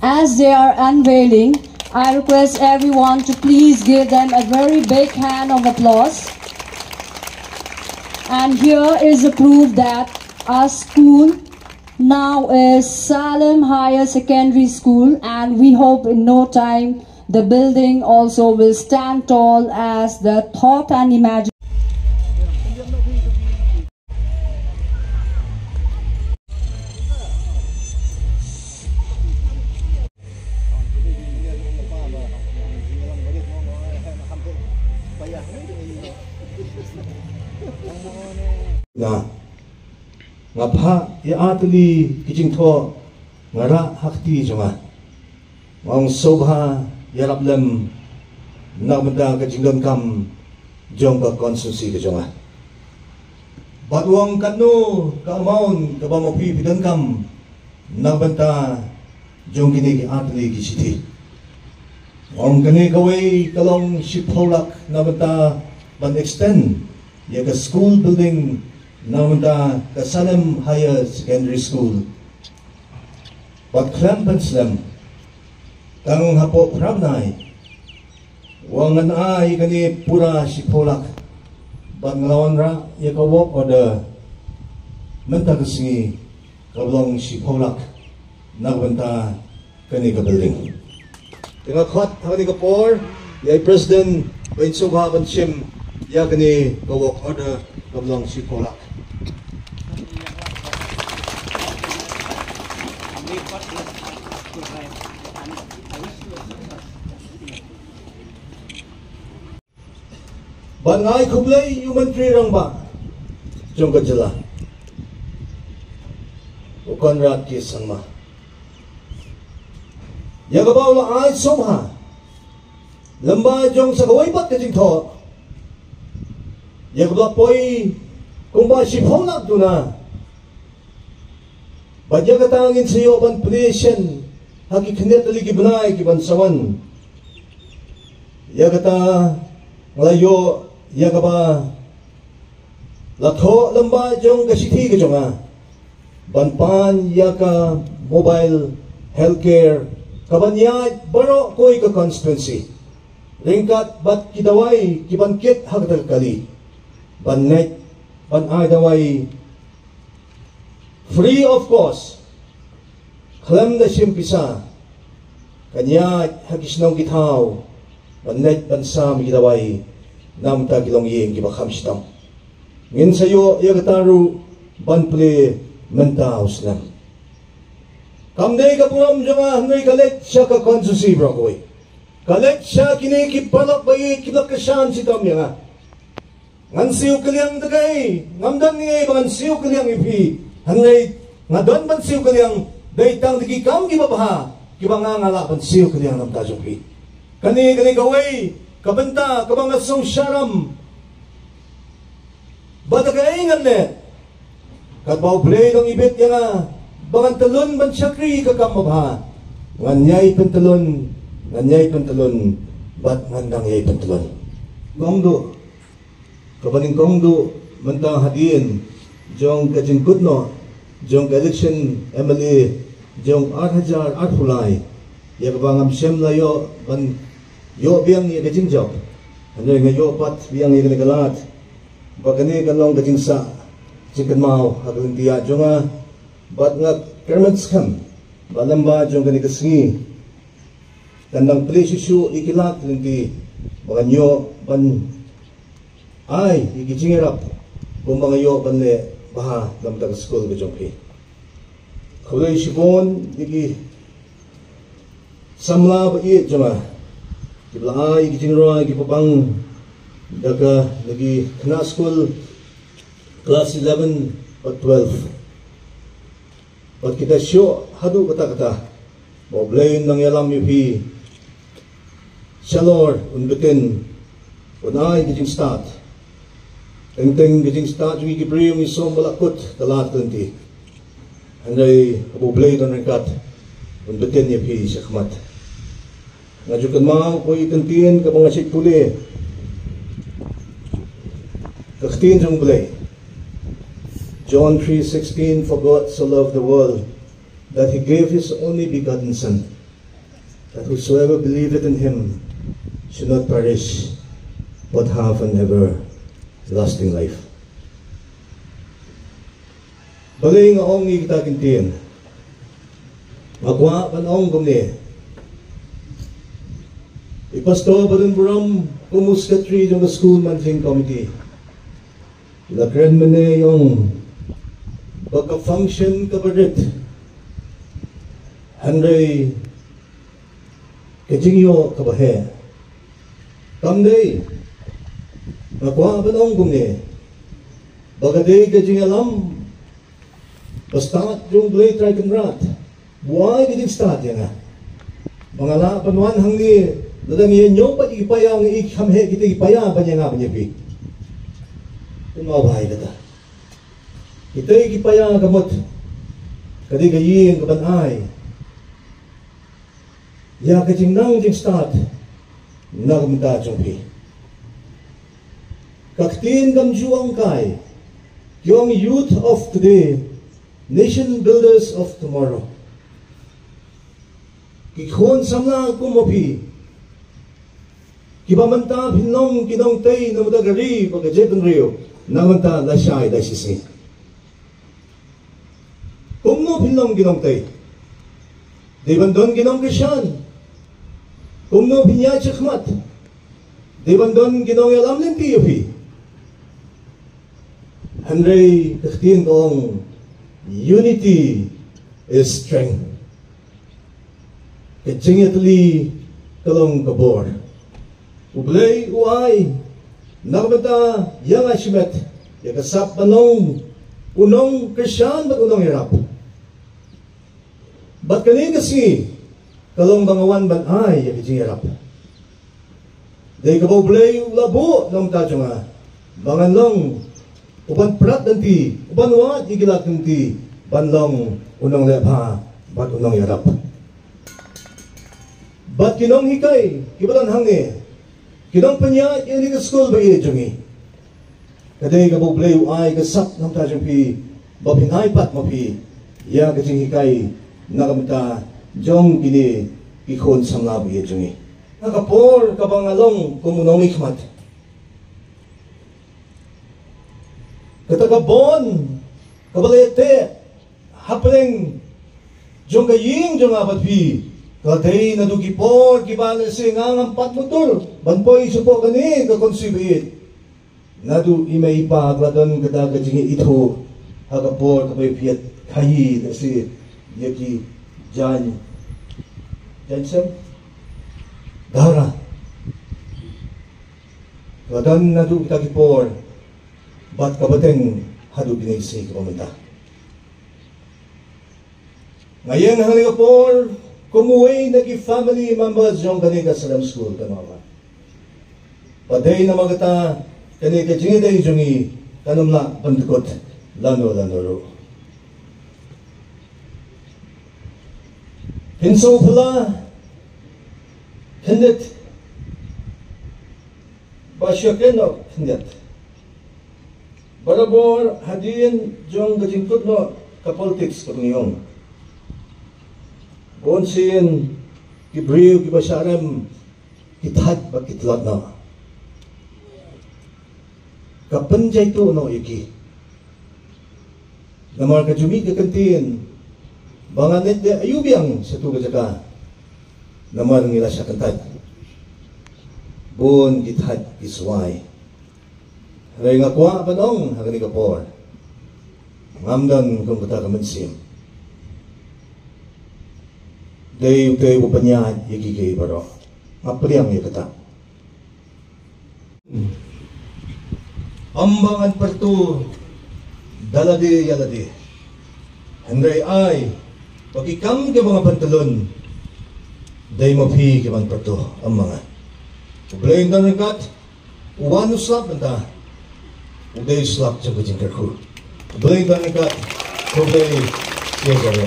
As they are unveiling, I request everyone to please give them a very big hand of applause. And here is the proof that our school now is Salem Higher Secondary School, and we hope in no time the building also will stand tall as the thought and imagination. Ngapha ya atli kijing tho ngara hakti jonga ngong sobha yarablem nagmada kajingdon kam jongka konsusi ke jonga batwang kanu ka maun ka bamopi bidan kam nagbanta jongkini ki atli ki sithi ngong kani kawai kalong shipholak nagbanta ban extend ya ka school building Namanda ka Salem Higher Secondary School. But klampan slam kang hapo prabnay wangan ay kani pura sipolak but ngalawan ra yakawok order mentagasi kablong sipolak nagbanta kani ka building. Tinga khot kani ka por yay President Bain Subha Banshim ya kani kawok order kablong sipolak. Bangai kublai yu menteri rang ba jong kajala ukan rat ki sanma ya gabaw la ai somha lamba jong sa kawai pat kajing tho ya gabla poi kung ba si phona tuna badya katangin sayo ban position hagi khndet ali ki banai ki ban sawan ya kata nglayo ya kaba latho lamba jong kasithi ke jonga banpan ya ka mobile healthcare kabanya baro koi ka constituency ringkat bat kidawai kibankit hagdal kali bannet ban ai dawai free of cost klam da simpisa kanya hagisnong githaw bannet bansam kidawai namta kilong yeng ki bakham sitang ngin sayo yagataru banple menta uslam kamdei ka puram jonga ngai kalet sha ka konsusi bro koi kalet sha kini ki palak bai ki lakashan sitam yanga ngan siu kaliang dagai ngamdang ni ban siu kaliang ipi hangai ngadon ban siu kaliang dai tang digi kam ki babha ki banga ngala ban siu kaliang namta jopi kani kawai kabanta kabanga song sharam badagaingan ne kabaw play ng ibit nga bangan talon ban chakri kakamabha nganyay pantalon bat ngandang yay pantalon gongdo kabaning gongdo mantang hadiin jong kajingkut no jong election MLA jong 8,000 fulay yakabangam siyam layo ban yo biang ni kajing job ano nga yo pat biang ni kanagalat bagani kanong kajing sa chicken mau hagling dia jonga bat nga kermits kam balamba jong kani kasingi kanang place issue ikilat linti baganyo ban ay ikijingerap kung mga yo ban le baha damtag school ka jong ki kulay sipon iki samla ba i jonga Kiblaay kijinroy kipapang daga lagi kena school class 11 at 12. Pat kita show hadu kata Moblayin ng yalam yupi Shalor unbitin unay kijing start. Teng kijing start yung ikibriyong isom malakot talat kanti. Anay moblayin ng rekat unbitin yupi sakmat. Ngajukan mau ko itantian ka mga sikpuli kaktin jong blay John 3:16 for God so loved the world that he gave his only begotten son that whosoever believeth in him should not perish, but have an everlasting life. Bagay nga ong kita kintiyan, magwa panong gumni, ipasto ba rin buram kumuskatri yung school managing committee. Ilakran mo na yung pagka-function kaparit, handray kajingyo kabahe. Kamday, magwa panong gumni, bagaday kajing alam, basta yung blade right and rat, buhay kajing start yan nga. Mga lapanuan hangni, dadang yan yung pati ipaya ang ikamhe, kita ipaya pa niya nga pa niya pi. Kung mabahay na ta. Ito ipaya kamot, kadi kayin kabanay. Ya kajing nang jing start, nakamta chong pi. Kaktin kamjuang kai, yung youth of today, nation builders of tomorrow. Kikon samla kumopi, kibamanta pinong kinong tay na madagari pagkajetan riyo, namanta lasyay da sisi. Kumno pinong kinong tay, di bandon kinong Krisyan, kumno pinya chakmat, di bandon kinong yalam linti yopi. Handray kaktin kong unity is strength. Kajingatli kalong kabor. Ublay uay, nakamata yang ashimet, yakasap panong unong Krisyan ba't unong hirap. Ba't kanin kasi kalong bangawan ban ay yakijing hirap. Day kabaw ublay labo ng tadyo nga, bangan long uban prat nanti, uban wat igilat nanti, banlong unong lepha, ba't unong hirap. Ba't kinong hikay, kibalan hangi, kinong panya, yung ka school ba iya jungi. Kaday ka bublay ay kasap ng tajong pi, babinay pat mo pi, iya kajing hikay, nakamita, jong gini, ikon sa mga iya jungi. Nakapor kabangalong kumunong ikmat. Katagabon, kabalete, hapling, jong kaying jong apat pi, kaday nadugipor, kibala singang ang patmutol, banpoy supo kani, kakonsibit. Nadu imay pa, kladon kadagajing ito, hagapor, kapay piyat, kayi, kasi, yaki, Jansem, Dara. Kladon nadu kitagipor, bat kabateng, hadu binaysi kapamita. Ngayon, halingapor, kumuwi nagi-family members yung kanina sa school, kanawa. Paday na magata, kanina jingiday jungi, kanumla bandukot, lano-lanoro. Hinso pala, hindit, basyakenok, hindit. Barabor, hadiin, yung gajingkot no, kapolitics katungiyong. Konsin, kibriw, kibasyarem, kitad, bakitlat na. Kapanjay to no iki. Namar kajumi kakantin, banganet de ayubiang sa tuga jaka. Namar ngila siya kantad. Bon kitad isway. Haray nga kwa panong hagani kapor. Ngamdan kung kata kamansim. Day upanya yaki baro. Apriyang yakata. Ambangan pertu dalade yalade. Henry ay pagikam ke mga pantalon. Day mapi ke man pertu ambangan. Ublayin dan rekat uwan uslap nta. Uday uslap sa kajing kerku. Ublayin dan rekat uday siya